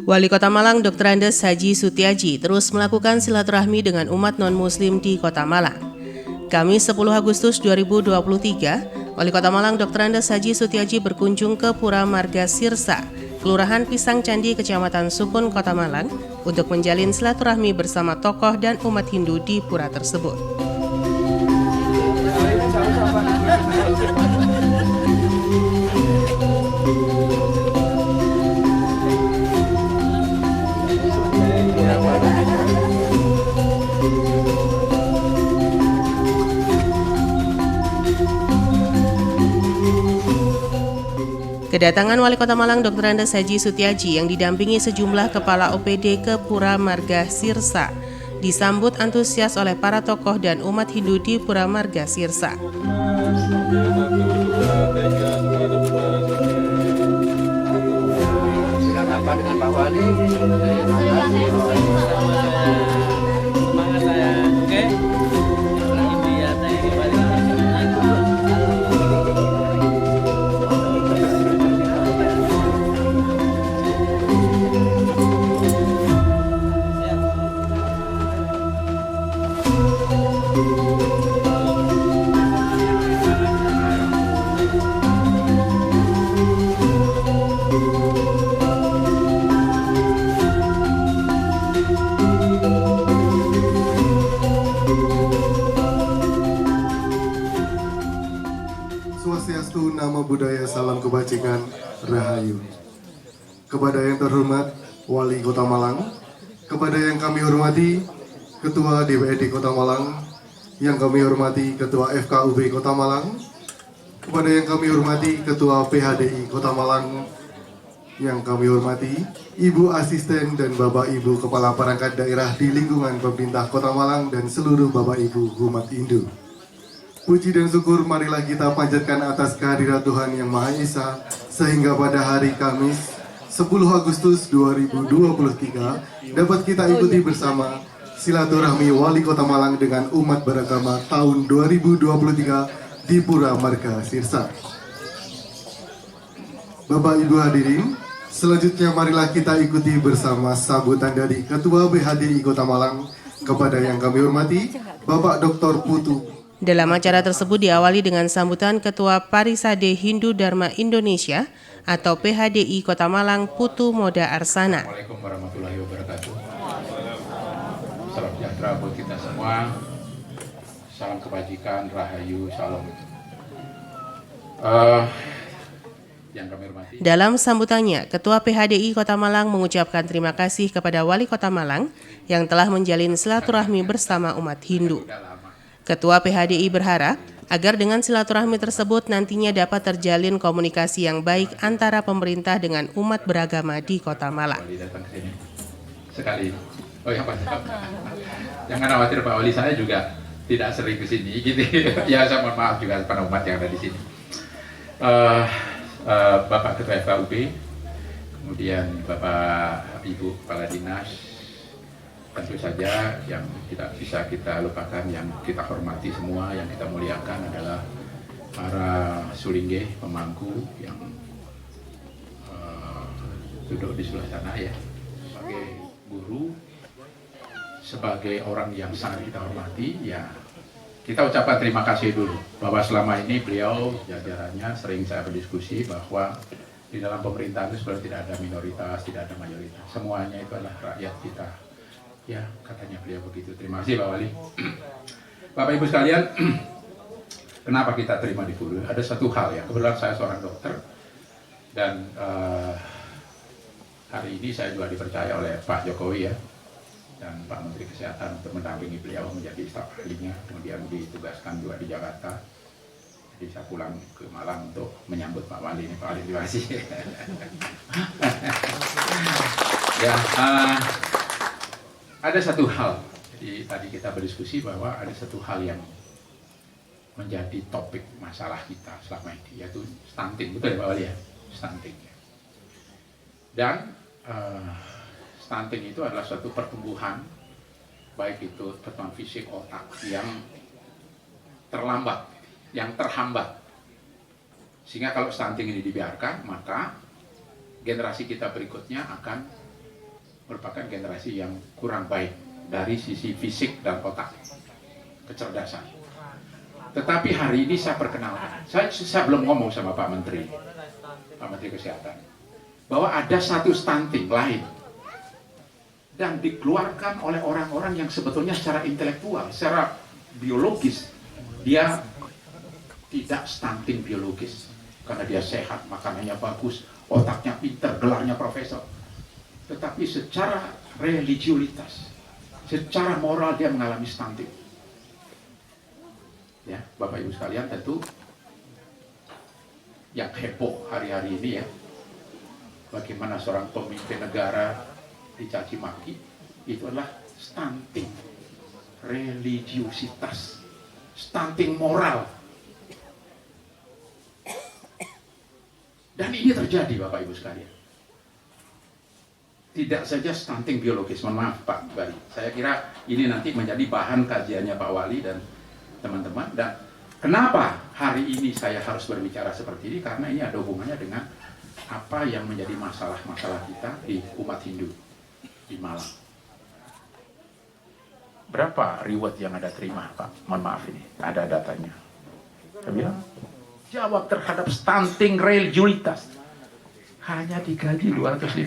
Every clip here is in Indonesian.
Wali Kota Malang Dr. Andes Haji Sutiaji terus melakukan silaturahmi dengan umat non-muslim di Kota Malang. Kamis 10 Agustus 2023, Wali Kota Malang Dr. Andes Haji Sutiaji berkunjung ke Pura Marga Sirsa, Kelurahan Pisang Candi, Kecamatan Sukun, Kota Malang, untuk menjalin silaturahmi bersama tokoh dan umat Hindu di pura tersebut. Kedatangan Wali Kota Malang Dr. Andes Haji Sutiaji yang didampingi sejumlah kepala OPD ke Pura Marga Sirsa disambut antusias oleh para tokoh dan umat Hindu di Pura Marga Sirsa. Dengan Pak Wali. Semangat saya, oke? India saya kembali. Swastiastu, nama budaya, salam kebajikan, rahayu. Kepada yang terhormat Wali Kota Malang, kepada yang kami hormati Ketua DPRD Kota Malang, yang kami hormati Ketua FKUB Kota Malang, kepada yang kami hormati Ketua PHDI Kota Malang, yang kami hormati Ibu Asisten dan Bapak Ibu Kepala Perangkat Daerah di lingkungan pemerintah Kota Malang dan seluruh Bapak Ibu umat Hindu. Puji dan syukur marilah kita panjatkan atas kehadirat Tuhan Yang Maha Esa, sehingga pada hari Kamis 10 Agustus 2023 dapat kita ikuti bersama silaturahmi Wali Kota Malang dengan umat beragama tahun 2023 di Pura Marga Sirsa. Bapak Ibu hadirin, selanjutnya marilah kita ikuti bersama sambutan dari Ketua BHDI Kota Malang kepada yang kami hormati Bapak Dr. Putu. Dalam acara tersebut diawali dengan sambutan Ketua Parisade Hindu Dharma Indonesia atau PHDI Kota Malang Putu Moda Arsana. Assalamualaikum warahmatullahi wabarakatuh. Salam sejahtera buat kita semua. Salam kebajikan, rahayu, salam. Yang kami hormati. Dalam sambutannya, Ketua PHDI Kota Malang mengucapkan terima kasih kepada Wali Kota Malang yang telah menjalin silaturahmi bersama umat Hindu. Ketua PHDI berharap agar dengan silaturahmi tersebut nantinya dapat terjalin komunikasi yang baik antara pemerintah dengan umat beragama di Kota Malang. Datang ke sini sekali. Oh ya Pak. Jangan khawatir Pak Wali, saya juga tidak sering ke sini gitu. Ya saya mohon maaf juga kepada umat yang ada di sini. Bapak Ketua FKUB, kemudian Bapak Ibu Kepala Dinas, tentu saja yang tidak bisa kita lupakan, yang kita hormati semua, yang kita muliakan adalah para sulingge, pemangku yang duduk di sebelah sana ya. Sebagai guru, sebagai orang yang sangat kita hormati, ya kita ucapkan terima kasih dulu bahwa selama ini beliau jajarannya sering saya berdiskusi bahwa di dalam pemerintahan itu sebenarnya tidak ada minoritas, tidak ada mayoritas, semuanya itu adalah rakyat kita. Ya, katanya beliau begitu. Terima kasih Pak Wali. Bapak Ibu sekalian, kenapa kita terima di Pura? Ada satu hal ya, kebetulan saya seorang dokter dan hari ini saya juga dipercaya oleh Pak Jokowi ya dan Pak Menteri Kesehatan untuk mendampingi beliau menjadi staf ahlinya, kemudian ditugaskan juga di Jakarta. Jadi saya pulang ke Malang untuk menyambut Pak Wali ini. Pak Wali, terima kasih. Ya, ada satu hal, jadi tadi kita berdiskusi bahwa ada satu hal yang menjadi topik masalah kita selama ini, yaitu stunting, betul ya Pak Wali ya? Stunting. Dan stunting itu adalah suatu pertumbuhan, baik itu pertumbuhan fisik otak yang terlambat, yang terhambat. Sehingga kalau stunting ini dibiarkan, maka generasi kita berikutnya akan merupakan generasi yang kurang baik dari sisi fisik dan otak, kecerdasan. Tetapi hari ini saya perkenalkan, saya belum ngomong sama Pak Menteri Kesehatan, bahwa ada satu stunting lain dan dikeluarkan oleh orang-orang yang sebetulnya secara intelektual, secara biologis dia tidak stunting biologis karena dia sehat, makanannya bagus, otaknya pintar, gelarnya profesor. Tetapi secara religiulitas, secara moral dia mengalami stunting. Ya, Bapak Ibu sekalian, tentu yang heboh hari-hari ini ya, bagaimana seorang pemimpin negara dicaci maki, itu adalah stunting religiusitas, stunting moral. Dan ini terjadi Bapak Ibu sekalian. Tidak saja stunting biologis, mohon maaf Pak Bari. Saya kira ini nanti menjadi bahan kajiannya Pak Wali dan teman-teman. Dan kenapa hari ini saya harus berbicara seperti ini? Karena ini ada hubungannya dengan apa yang menjadi masalah-masalah kita di umat Hindu di Malang. Berapa reward yang ada terima Pak? Mohon maaf ini, ada datanya. Saya bilang, jawab terhadap stunting religiulitas hanya digaji 250.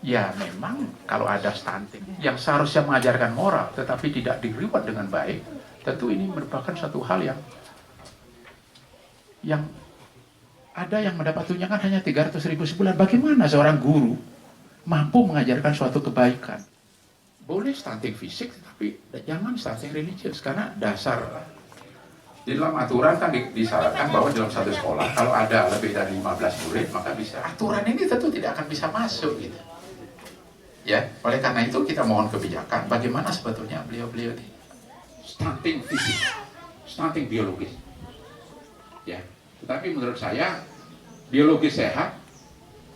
Ya memang kalau ada stunting yang seharusnya mengajarkan moral tetapi tidak di-reward dengan baik, tentu ini merupakan satu hal yang ada yang mendapat tunjangan hanya 300.000 sebulan. Bagaimana seorang guru mampu mengajarkan suatu kebaikan? Boleh stunting fisik tapi jangan stunting religius, karena dasar di dalam aturan kan disyaratkan bahwa dalam satu sekolah kalau ada lebih dari 15 murid maka bisa. Aturan ini tentu tidak akan bisa masuk gitu. Ya, oleh karena itu kita mohon kebijakan bagaimana sebetulnya beliau-beliau ini stunting fisik, stunting biologis. Ya, tetapi menurut saya biologis sehat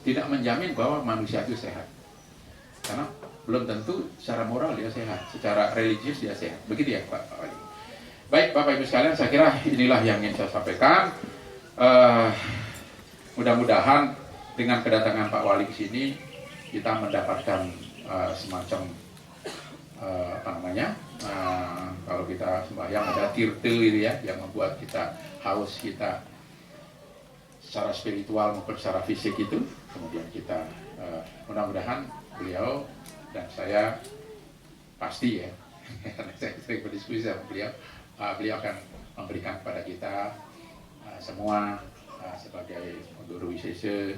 tidak menjamin bahwa manusia itu sehat. Karena belum tentu secara moral dia sehat, secara religius dia sehat. Begitu ya Pak Wali. Baik Bapak Ibu sekalian, saya kira inilah yang ingin saya sampaikan. Mudah-mudahan dengan kedatangan Pak Wali ke sini kita mendapatkan semacam kalau kita sembahyang ada tirte gitu ya, yang membuat kita haus, kita secara spiritual maupun secara fisik itu. Kemudian kita mudah-mudahan beliau dan saya pasti ya, karena saya sering berdiskusi sama beliau, beliau akan memberikan kepada kita semua sebagai guru wisese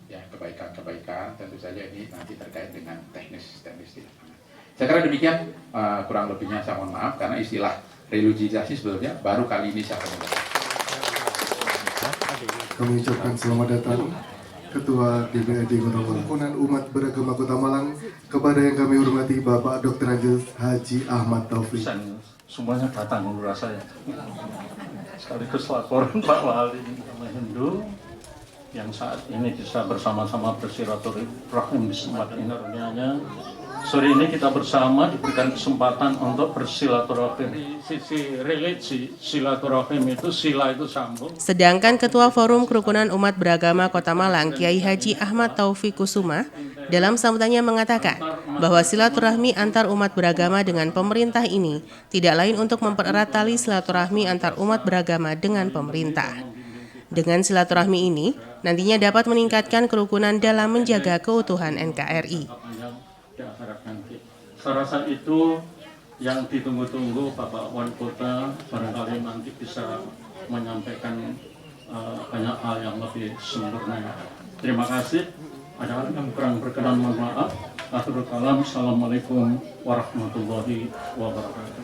ya kebaikan-kebaikan. Tentu saja ini nanti terkait dengan teknis di lapangan. Saya kira demikian, kurang lebihnya saya mohon maaf karena istilah religiisasi sebetulnya baru kali ini saya temukan. Kami ucapkan selamat datang Ketua DPRD Kota Malang, umat beragama Kota Malang, kepada yang kami hormati Bapak Dr. Andes Haji Ahmad Taufik. Semuanya datang menurut saya. Sekaligus laporan Pak Wali sama Hindu yang saat ini bisa bersama-sama bersilaturahim di tempat ini. Sore ini kita bersama diberikan kesempatan untuk bersilaturahim. Sisi religi, silaturahim itu sila itu sambung. Sedangkan Ketua Forum Kerukunan Umat Beragama Kota Malang, Kiai Haji Ahmad Taufik Kusuma, dalam sambutannya mengatakan bahwa silaturahmi antar umat beragama dengan pemerintah ini tidak lain untuk mempererat tali silaturahmi antar umat beragama dengan pemerintah. Dengan silaturahmi ini, nantinya dapat meningkatkan kerukunan dalam menjaga keutuhan NKRI. Saya rasa itu yang ditunggu-tunggu Bapak Wali Kota, barangkali nanti bisa menyampaikan banyak hal yang lebih sempurna. Terima kasih. Ada yang kurang berkenan mohon maaf. Akhirul kalam. Assalamualaikum warahmatullahi wabarakatuh.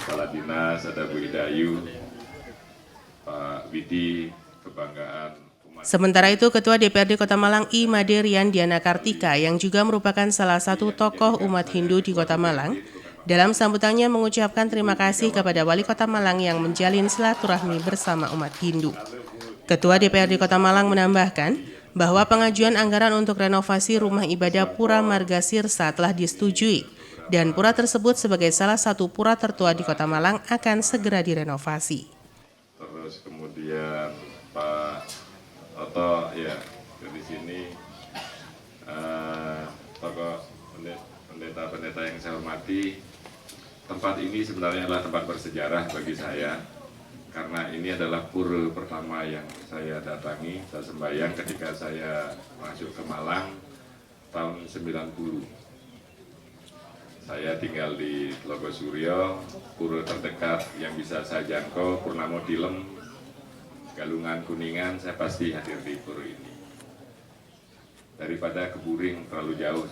Kepala Dinas, ada Bu Idayu, Pak Widi, kebanggaan umat. Sementara itu, Ketua DPRD Kota Malang I. Made Rian Diana Kartika yang juga merupakan salah satu tokoh umat Hindu di Kota Malang, dalam sambutannya mengucapkan terima kasih kepada Wali Kota Malang yang menjalin silaturahmi bersama umat Hindu. Ketua DPRD Kota Malang menambahkan bahwa pengajuan anggaran untuk renovasi rumah ibadah Pura Marga Sirsa telah disetujui dan pura tersebut sebagai salah satu pura tertua di Kota Malang akan segera direnovasi. Terus kemudian Pak Oto ya dari sini saya hormati, tempat ini sebenarnya adalah tempat bersejarah bagi saya. Karena ini adalah pura pertama yang saya datangi, saya sembahyang ketika saya masuk ke Malang tahun 90. Saya tinggal di Telogosuryo, pura terdekat yang bisa saya jangkau, Purnamo Tilem, Galungan, Kuningan, saya pasti hadir di pura ini. Daripada ke Buring terlalu jauh,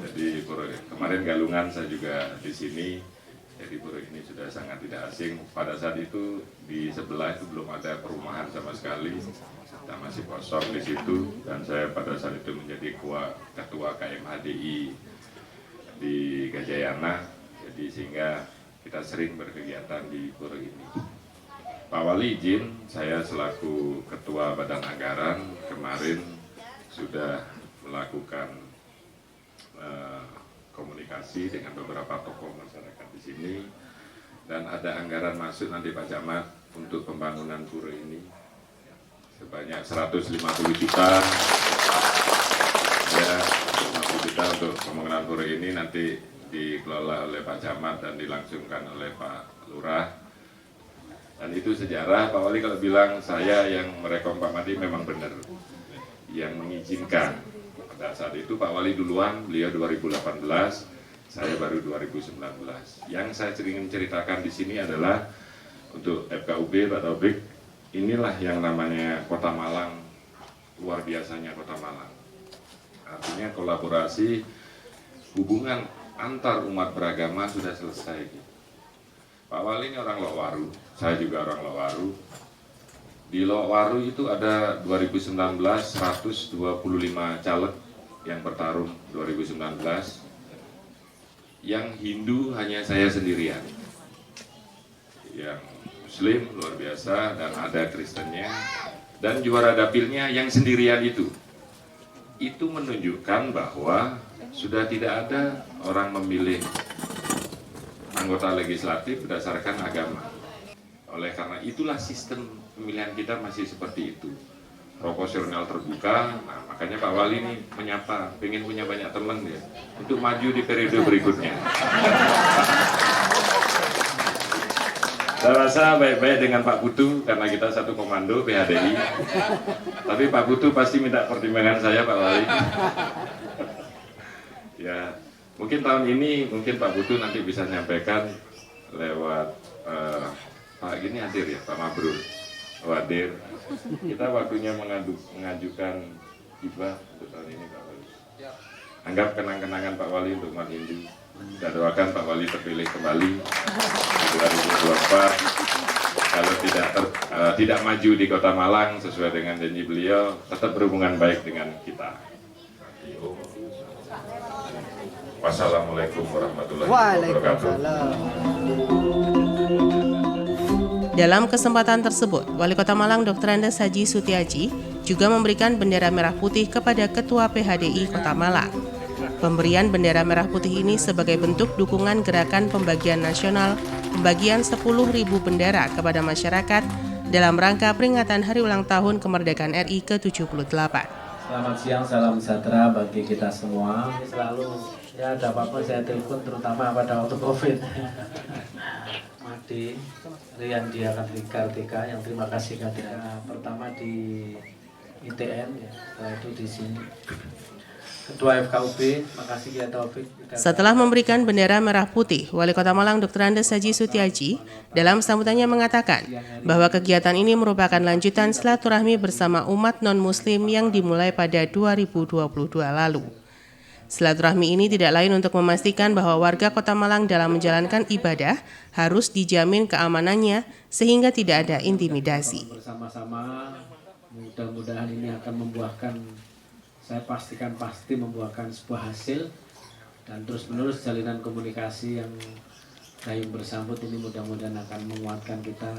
jadi kemarin Galungan saya juga di sini. Jadi pura ini sudah sangat tidak asing. Pada saat itu di sebelah itu belum ada perumahan sama sekali, kita masih kosong di situ. Dan saya pada saat itu menjadi ketua KMHDI di Gajayana. Jadi sehingga kita sering berkegiatan di pura ini. Pak Wali izin, saya selaku ketua Badan Anggaran kemarin sudah melakukan komunikasi dengan beberapa tokoh masyarakat di sini, dan ada anggaran masuk nanti Pak Camat untuk pembangunan pura ini sebanyak 150 juta ya, 150 juta untuk pembangunan pura ini nanti dikelola oleh Pak Camat dan dilangsungkan oleh Pak Lurah. Dan itu sejarah. Pak Wali kalau bilang saya yang merekom Pak Madi memang benar, yang mengizinkan. Pada saat itu Pak Wali duluan, beliau 2018, saya baru 2019. Yang saya ingin ceritakan di sini adalah untuk FKUB, Pak Taufik, inilah yang namanya Kota Malang, luar biasanya Kota Malang. Artinya kolaborasi, hubungan antar umat beragama sudah selesai. Pak Wali ini orang Lokwaru, saya juga orang Lokwaru. Di Lokwaru itu ada 2019 125 caleg yang bertarung 2019. Yang Hindu hanya saya sendirian. Yang Muslim luar biasa dan ada Kristennya. Dan juara dapilnya yang sendirian itu. Itu menunjukkan bahwa sudah tidak ada orang memilih anggota legislatif berdasarkan agama. Oleh karena itulah sistem pemilihan kita masih seperti itu, proporsional terbuka. Nah, makanya Pak Wali ini menyapa, pengen punya banyak teman ya, untuk maju di periode berikutnya. Saya rasa baik-baik dengan Pak Putu karena kita satu komando PHDI. Tapi Pak Putu pasti minta pertimbangan saya, Pak Wali. Ya, mungkin tahun ini mungkin Pak Putu nanti bisa nyampaikan lewat Pak gini hadir ya, Pak Mabrur hadir. Kita waktunya mengajukan hibah untuk tahun ini Pak Wali. Anggap kenang-kenangan Pak Wali untuk umat Hindu. Kita doakan Pak Wali terpilih kembali di 2024. Kalau tidak maju di Kota Malang sesuai dengan janji beliau, tetap berhubungan baik dengan kita. Wassalamualaikum warahmatullahi wabarakatuh. Dalam kesempatan tersebut, Wali Kota Malang Dr. Andes Haji Sutiaji juga memberikan bendera merah putih kepada Ketua PHDI Kota Malang. Pemberian bendera merah putih ini sebagai bentuk dukungan gerakan pembagian nasional pembagian 10.000 bendera kepada masyarakat dalam rangka peringatan Hari Ulang Tahun Kemerdekaan RI ke-78. Selamat siang, salam sejahtera bagi kita semua. Selalu ya ada apa-apa saya telepon, terutama pada waktu COVID. Madi, Rian dia Kartika, yang terima kasih Kartika pertama di ITN, ya, setelah itu di sini. Ketua FKUB, makasih Kiai Taufik. Setelah memberikan bendera merah putih, Wali Kota Malang Dr. Andes Haji Sutiaji dalam sambutannya mengatakan bahwa kegiatan ini merupakan lanjutan silaturahmi bersama umat non-muslim yang dimulai pada 2022 lalu. Silaturahmi ini tidak lain untuk memastikan bahwa warga Kota Malang dalam menjalankan ibadah harus dijamin keamanannya sehingga tidak ada intimidasi. Bersama-sama, mudah-mudahan ini akan membuahkan, saya pastikan pasti membuahkan sebuah hasil, dan terus-menerus jalinan komunikasi yang gayung bersambut ini mudah-mudahan akan menguatkan kita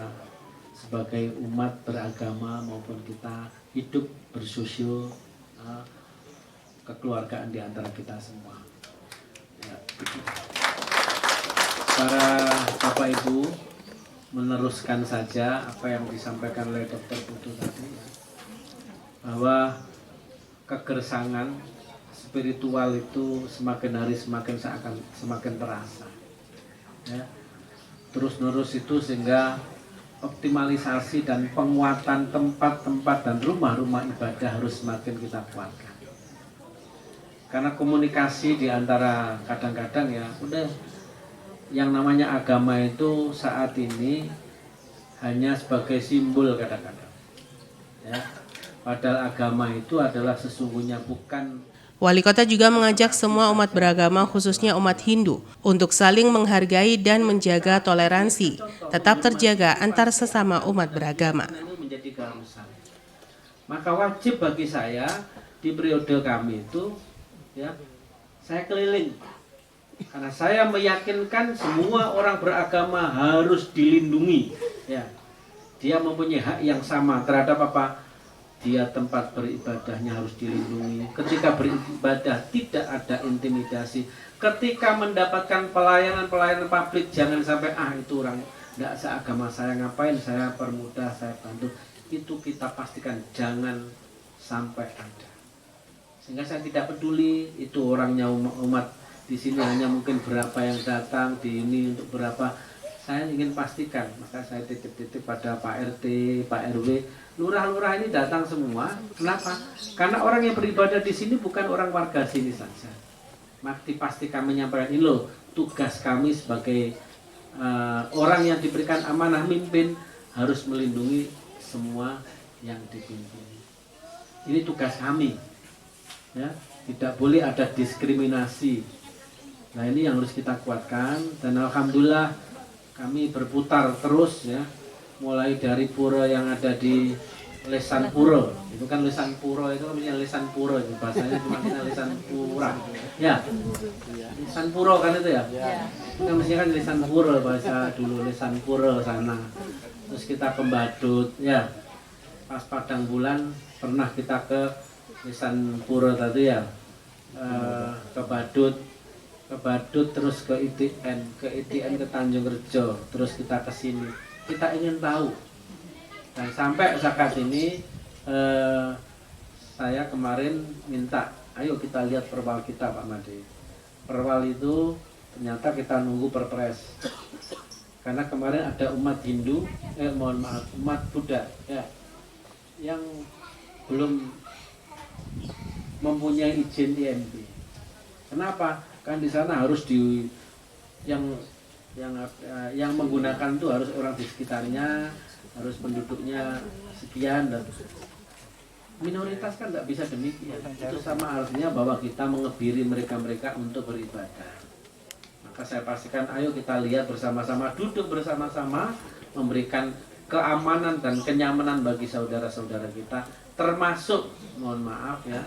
sebagai umat beragama maupun kita hidup bersosial kekeluargaan di antara kita semua. Ya. Para Bapak Ibu, meneruskan saja apa yang disampaikan oleh Dr. Putu tadi, bahwa kegersangan spiritual itu semakin hari semakin terasa, ya. Terus-menerus itu sehingga optimalisasi dan penguatan tempat-tempat dan rumah-rumah ibadah harus semakin kita kuatkan. Karena komunikasi di antara kadang-kadang ya udah yang namanya agama itu saat ini hanya sebagai simbol kadang-kadang, ya. Padahal agama itu adalah sesungguhnya bukan. Wali kota juga mengajak semua umat beragama, khususnya umat Hindu, untuk saling menghargai dan menjaga toleransi, tetap terjaga antar sesama umat beragama. Menjadi keharusan. Maka wajib bagi saya di periode kami itu, ya, saya keliling. Karena saya meyakinkan semua orang beragama harus dilindungi, ya. Dia mempunyai hak yang sama terhadap apa? Dia tempat beribadahnya harus dilindungi. Ketika beribadah tidak ada intimidasi. Ketika mendapatkan pelayanan publik jangan sampai itu orang tidak seagama saya, ngapain saya permudah, saya bantu. Itu kita pastikan jangan sampai ada. Sehingga saya tidak peduli itu orangnya umat di sini hanya mungkin berapa yang datang, di ini untuk berapa. Saya ingin pastikan, maka saya titip-titip pada Pak RT, Pak RW, lurah-lurah ini datang semua. Kenapa? Karena orang yang beribadah di sini bukan orang warga sini saja. Maka dipastikan menyampaikan ini loh, tugas kami sebagai orang yang diberikan amanah mimpin harus melindungi semua yang dipimpin. Ini tugas kami, ya. Tidak boleh ada diskriminasi. Nah ini yang harus kita kuatkan dan alhamdulillah kami berputar terus, ya, mulai dari pura yang ada di Lesan Pura. Itu kan Lesan Pura itu namanya Lesan Pura, bahasanya cuma Lesan Pura, ya. Lesan Pura kan itu ya. Namanya kan Lesan Pura bahasa dulu, Lesan Pura sana. Terus kita ke Badut, ya. Pas Padang Bulan pernah kita ke Lesan Pura tadi ya, ke Badut terus ke ITN ke Tanjung Rejo, terus kita ke sini. Kita ingin tahu. Dan sampai saat ini saya kemarin minta, ayo kita lihat perwal kita Pak Made. Perwal itu ternyata kita nunggu perpres. Karena kemarin ada umat Hindu, umat Buddha, ya, yang belum mempunyai izin IMB. Kenapa? Kan di sana harus yang menggunakan itu harus orang di sekitarnya, harus penduduknya sekian, dan minoritas kan nggak bisa demikian. Itu sama artinya bahwa kita mengebiri mereka untuk beribadah. Maka saya pastikan ayo kita lihat bersama-sama, duduk bersama-sama, memberikan keamanan dan kenyamanan bagi saudara-saudara kita, termasuk mohon maaf ya,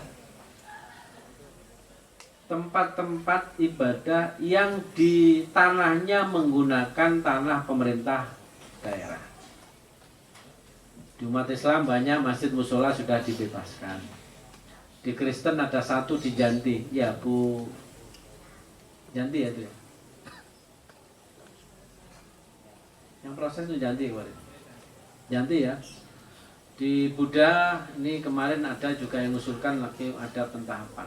tempat-tempat ibadah yang di tanahnya menggunakan tanah pemerintah daerah. Di umat Islam banyak masjid musola sudah dibebaskan. Di Kristen ada satu di Janti, ya Bu Janti ya itu ya. Yang proses itu Janti kemarin. Janti ya. Di Buddha ini kemarin ada juga yang mengusulkan lagi ada pentahapan.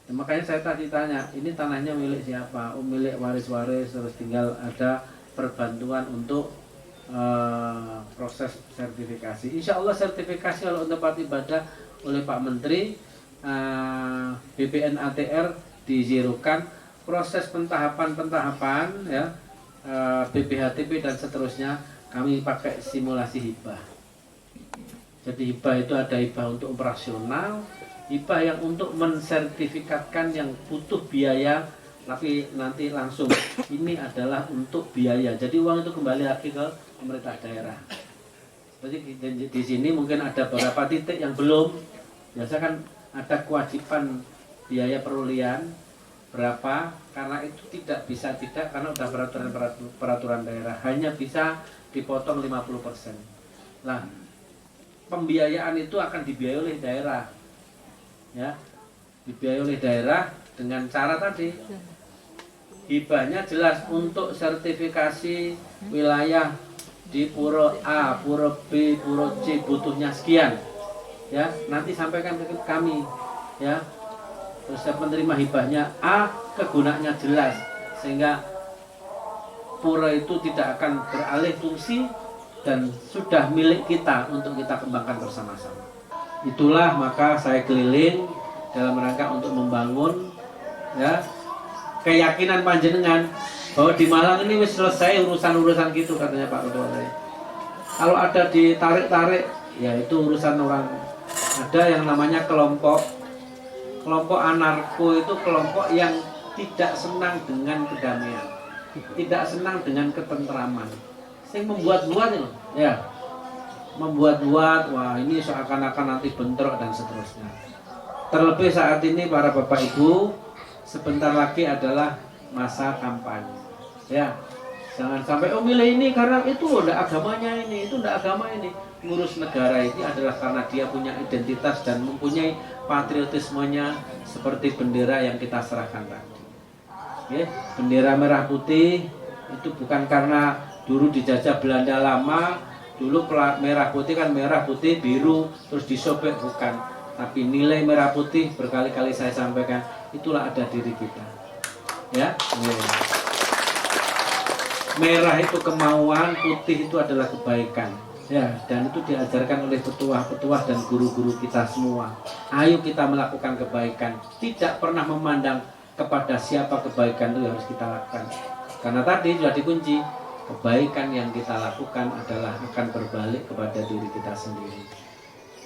Nah, makanya saya tadi tanya, ini tanahnya milik siapa? Milik waris-waris, terus tinggal ada perbantuan untuk proses sertifikasi. Insya Allah sertifikasi kalau untuk tempat ibadah oleh Pak Menteri, BPN ATR dizirukan, proses pentahapan ya, BPHTP dan seterusnya kami pakai simulasi hibah. Jadi hibah itu ada hibah untuk operasional, hibah yang untuk mensertifikatkan yang butuh biaya, tapi nanti langsung ini adalah untuk biaya. Jadi uang itu kembali lagi ke pemerintah daerah. Jadi di sini mungkin ada beberapa titik yang belum. Biasa kan ada kewajiban biaya perulihan berapa, karena itu tidak karena udah peraturan daerah hanya bisa dipotong 50%. Nah, pembiayaan itu akan dibiayai oleh daerah. Ya, dibiayai oleh daerah dengan cara tadi hibahnya jelas untuk sertifikasi wilayah di Pura A, Pura B, Pura C butuhnya sekian, ya nanti sampaikan ke kami, ya terus saya menerima hibahnya A, kegunaannya jelas, sehingga pura itu tidak akan beralih fungsi dan sudah milik kita untuk kita kembangkan bersama-sama. Itulah maka saya keliling dalam rangka untuk membangun ya keyakinan panjenengan bahwa di Malang ini wis selesai urusan-urusan gitu, katanya Pak Ketua saya. Kalau ada ditarik-tarik, ya itu urusan orang. Ada yang namanya kelompok anarko, itu kelompok yang tidak senang dengan kedamaian, tidak senang dengan ketentraman, sing membuat-buat itu, ya, membuat-buat, wah ini seakan-akan nanti bentrok dan seterusnya. Terlebih saat ini para bapak ibu, sebentar lagi adalah masa kampanye, ya. Jangan sampai milih ini karena itu udah agamanya ini, itu udah agama ini. Ngurus negara ini adalah karena dia punya identitas dan mempunyai patriotismenya seperti bendera yang kita serahkan tadi. Ya, bendera merah putih itu bukan karena dulu dijajah Belanda lama, dulu merah putih kan merah putih biru terus disobek, bukan. Tapi nilai merah putih berkali-kali saya sampaikan, itulah ada diri kita. Ya. Merah itu kemauan, putih itu adalah kebaikan. Ya, dan itu diajarkan oleh petuah-petuah dan guru-guru kita semua. Ayo kita melakukan kebaikan, tidak pernah memandang kepada siapa kebaikan itu harus kita lakukan. Karena tadi sudah dikunci, kebaikan yang kita lakukan adalah akan berbalik kepada diri kita sendiri.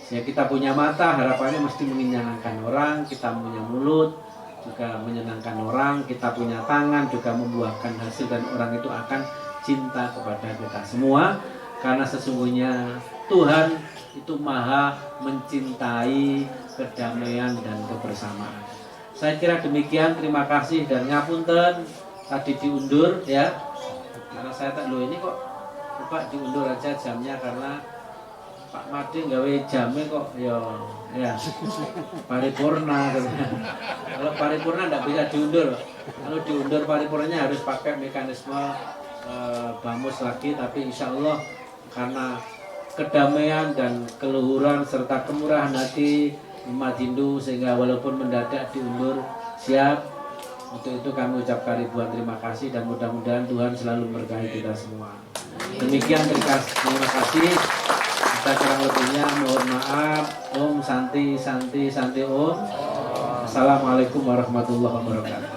Ya, kita punya mata, harapannya mesti menyenangkan orang, kita punya mulut juga menyenangkan orang, kita punya tangan juga membuahkan hasil dan orang itu akan cinta kepada kita semua, karena sesungguhnya Tuhan itu maha mencintai kedamaian dan kebersamaan. Saya kira demikian, terima kasih dan ngapunten tadi diundur ya, karena saya tak ini kok Bapak diundur aja jamnya karena Pak Made gawe jamnya kok ya paripurna. Kalau paripurna tidak bisa diundur. Kalau diundur paripurnanya harus pakai mekanisme bamus lagi. Tapi insya Allah karena kedamaian dan keluhuran serta kemurahan hati umat Hindu sehingga walaupun mendadak diundur siap. Untuk itu kami ucapkan ribuan terima kasih dan mudah-mudahan Tuhan selalu memberkahi kita semua. Demikian terima kasih. Kita kurang lebihnya mohon maaf. Om Santi Om. Assalamualaikum warahmatullahi wabarakatuh.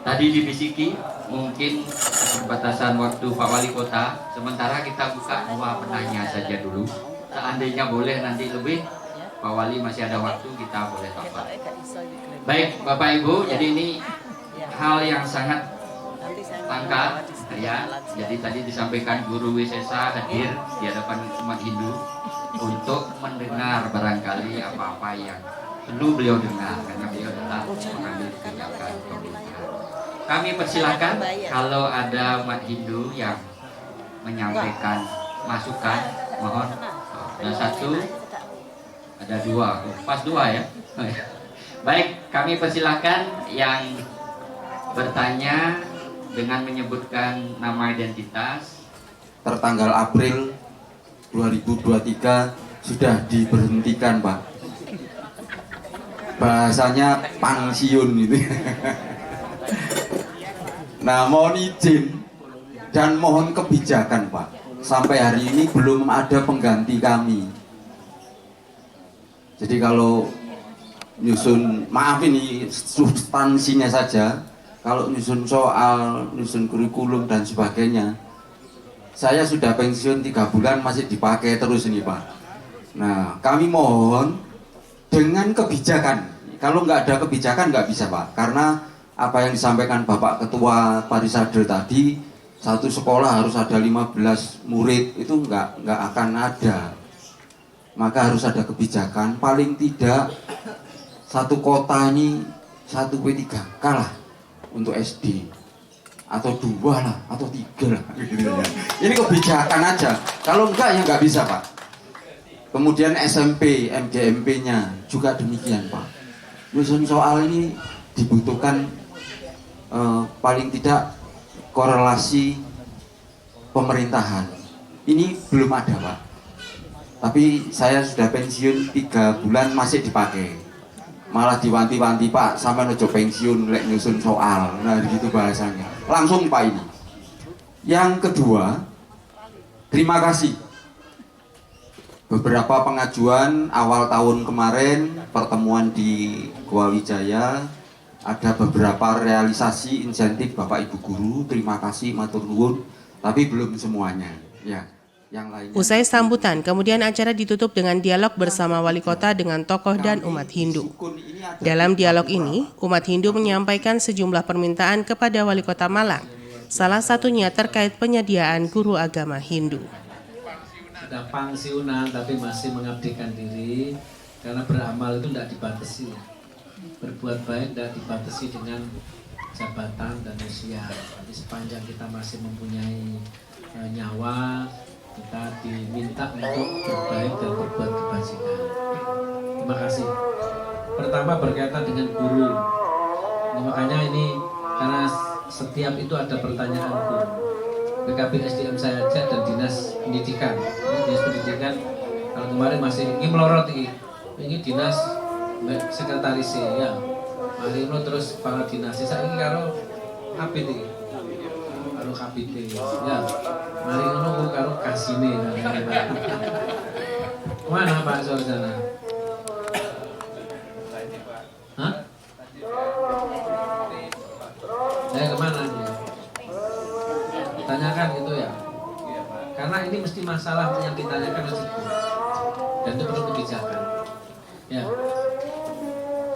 Tadi dibisiki mungkin keterbatasan waktu Pak Wali Kota, sementara kita buka 2 penanya saja dulu. Seandainya boleh nanti lebih, Pak Wali masih ada waktu, kita boleh tambah. Baik Bapak Ibu, jadi ini hal yang sangat langka ya. Jadi tadi disampaikan Guru Wisesa hadir di hadapan umat Hindu untuk mendengar barangkali apa-apa yang perlu beliau dengar, karena beliau adalah mengambil tindakan pemerintahan. Kami persilahkan kalau ada umat Hindu yang menyampaikan masukan, mohon. Ada 1, ada 2, pas 2 ya. Baik, kami persilahkan yang bertanya dengan menyebutkan nama identitas. Tertanggal April 2023 sudah diberhentikan, Pak. Bahasanya pensiun gitu. Nah, mohon izin dan mohon kebijakan, Pak. Sampai hari ini belum ada pengganti kami. Jadi kalau nyusun, maaf ini substansinya saja, kalau nyusun soal, nyusun kurikulum dan sebagainya, saya sudah pensiun 3 bulan masih dipakai terus ini, Pak. Nah, kami mohon dengan kebijakan. Kalau nggak ada kebijakan nggak bisa, Pak. Karena apa yang disampaikan Bapak Ketua Parisade tadi, satu sekolah harus ada 15 murid, itu nggak akan ada. Maka harus ada kebijakan, paling tidak satu kota ini 1 P3K lah untuk SD, atau 2 lah, atau 3 lah gitu ya. Ini kebijakan aja, kalau enggak ya nggak bisa, Pak. Kemudian SMP, MGMP-nya juga demikian, Pak. Nyusun soal ini dibutuhkan paling tidak korelasi pemerintahan. Ini belum ada, Pak. Tapi saya sudah pensiun 3 bulan masih dipakai. malah diwanti-wanti, Pak, sampean ojo pensiun lek nyusun soal. Nah, gitu bahasanya. Langsung Pak ini. Yang kedua, terima kasih. Beberapa pengajuan awal tahun kemarin, pertemuan di Goa Wijaya, ada beberapa realisasi insentif Bapak Ibu guru, terima kasih matur nuwun, tapi belum semuanya. Ya, yang lainnya. Usai sambutan, kemudian acara ditutup dengan dialog bersama wali kota dengan tokoh dan umat Hindu. Dalam dialog ini, umat Hindu menyampaikan sejumlah permintaan kepada wali kota Malang, salah satunya terkait penyediaan guru agama Hindu. Sudah pensiunan tapi masih mengabdikan diri, karena beramal itu tidak dibatasi. Berbuat baik tidak dibatasi dengan jabatan dan usia. Jadi sepanjang kita masih mempunyai nyawa, kita diminta untuk berbaik dan berbuat kebajikan. Terima kasih. Pertama berkaitan dengan guru. Makanya ini karena setiap itu ada pertanyaan guru. PKB SDM saya ajak dan dinas pendidikan. Ini dinas pendidikan kalau kemarin masih ini melorot ini dinas sekretaris ya. Mari lo terus para dinas saya ini karo KPT. Karo KPT ya. Mari lo karo kasine. Mana Pak Sorjana? Hah? Kemana dia? Tanyakan gitu ya. Karena ini mesti masalah yang ditanyakan di situ. Dan itu perlu kebijakan. Ya.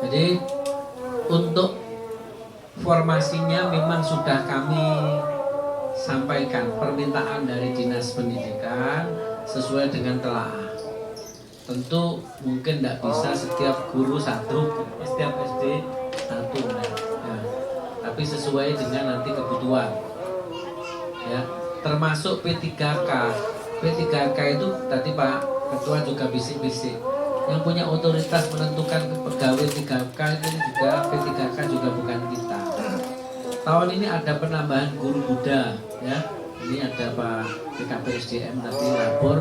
Jadi untuk formasinya memang sudah kami sampaikan permintaan dari Dinas Pendidikan sesuai dengan telaah. Tentu mungkin tidak bisa setiap guru satu, setiap SD satu. Ya. Tapi sesuai dengan nanti kebutuhan. Ya, termasuk P3K. P3K itu tadi Pak Ketua juga bisik-bisik. Yang punya otoritas menentukan pegawai 3K ini juga P3K juga bukan kita. Tahun ini ada penambahan guru Buddha, ya. Ini ada Pak PKP SDM nanti lapor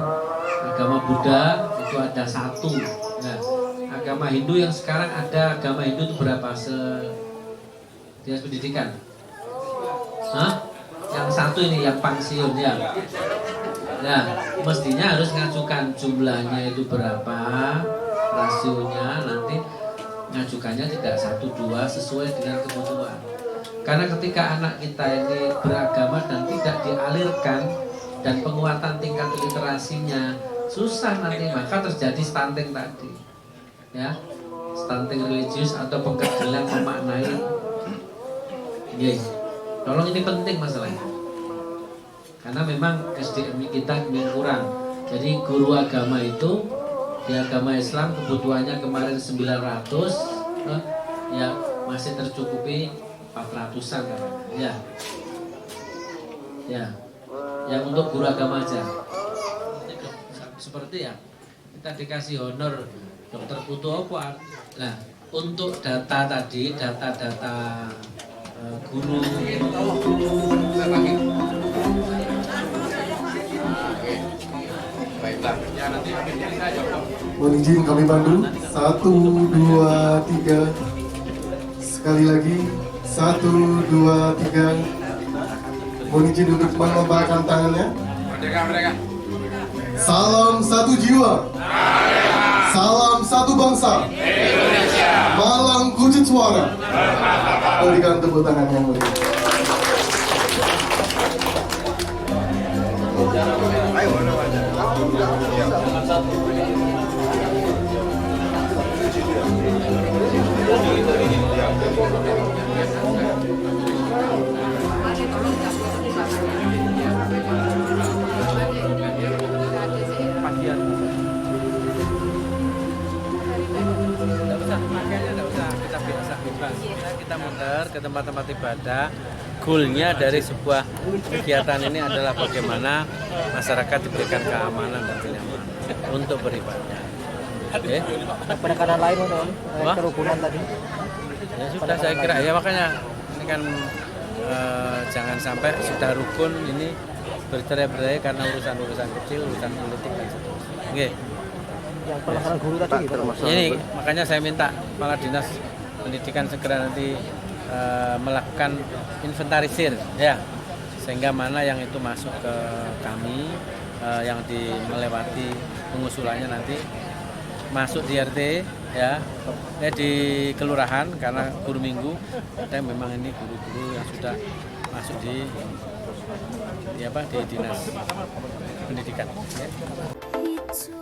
agama Buddha itu ada 1. Nah, agama Hindu yang sekarang ada agama Hindu itu berapa Dinas Pendidikan? Hah? Yang 1 ini yang pensiun ya. Nah, mestinya harus ngajukan jumlahnya itu berapa, rasionya nanti ngajukannya tidak 1-2 sesuai dengan kebutuhan. Karena ketika anak kita ini beragama dan tidak dialirkan dan penguatan tingkat literasinya susah nanti, maka terjadi stunting tadi. Ya, stunting religius atau pengkedelan memaknai. Yes. Tolong ini penting masalahnya. Karena memang SDM kita kurang. Jadi guru agama itu di agama Islam kebutuhannya kemarin 900, ya masih tercukupi 400-an katanya. Ya. Ya. Yang untuk guru agama aja. Seperti ya. Kita dikasih honor Dokter Putu apa? Nah, untuk data tadi, data-data guru Mohon izin kami pandu 1, 2, 3. Sekali lagi 1, 2, 3. Mohon izin untuk melambaikan tangannya. Salam satu jiwa. Salam satu bangsa. Malang Wujud Suara. Berikan tepuk tangan yang mulia. Kita muter ke tempat-tempat ibadah. Goalnya dari sebuah kegiatan ini adalah bagaimana masyarakat diberikan keamanan dan kenyamanan untuk beribadah. Oke. Penekanan lain untuk kerukunan tadi. Ya sudah saya kira ya, makanya ini kan jangan sampai sudah rukun ini bercerai-berai karena urusan-urusan kecil, urusan politik dan seterusnya. Oke. yang pelanggaran guru tadi gitu. Ini makanya saya minta Kepala Dinas Pendidikan segera nanti melakukan inventarisir ya, sehingga mana yang itu masuk ke kami, yang melewati pengusulannya nanti masuk di RT ya, di kelurahan, karena guru minggu dan memang ini guru-guru yang sudah masuk di dinas pendidikan. Ya.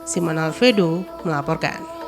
Simon Alfredo melaporkan.